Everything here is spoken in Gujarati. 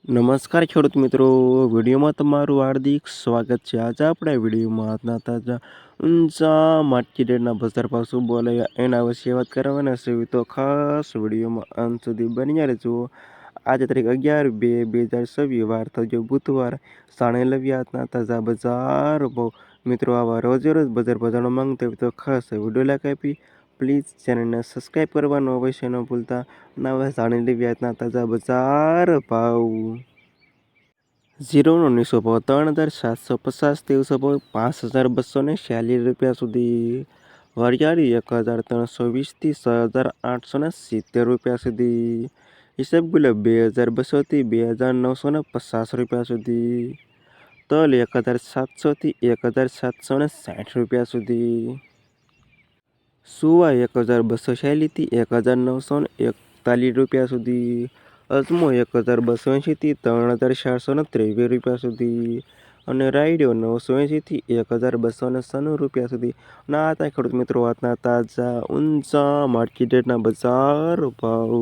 નમસ્કાર ખેડૂત મિત્રો, વિડીયોમાં તમારું હાર્દિક સ્વાગત છે। આજે આપણે વિડીયોમાં આજના તાજા ઊંચા માર્કેટના બજાર ભાવ શું બોલાયા એના વિશે વાત કરવાના છે, તો ખાસ વિડીયોમાં અંત સુધી બન્યા રહેજો। આજે તારીખ 11/2/2026 વાર થયો બુધવાર। જાણી લેવી આજના તાજા બજાર ભાવ। મિત્રો આવા રોજે રોજ બજાર ભાવ જાણવા માંગતા હોય તો ખાસ વિડીયો લાઈક આપી પ્લીઝ ચેનલને સબસ્ક્રાઈબ કરવાનું અવશ્ય ન ભૂલતા। નવા જાણી લેવી આજના તાજા બજાર ભાવ। જીરોનો નીચો ભાવ 3750, તેવસો ભાવ 5246 રૂપિયા સુધી। વરિયાળી 1320 થી 6870 રૂપિયા સુધી। ઈસબગુલ 2200 થી 2950 રૂપિયા સુધી। તલ 1700 થી 1760 રૂપિયા સુધી। સુવા 1240 થી 1941 રૂપિયા સુધી। અજમો 1280 થી 3423 રૂપિયા સુધી। અને રાયડો 980 થી 1296 રૂપિયા સુધી। ના હતા ખેડૂત મિત્રો આજના તાજા ઊંચા માર્કેટના બજાર ભાવ।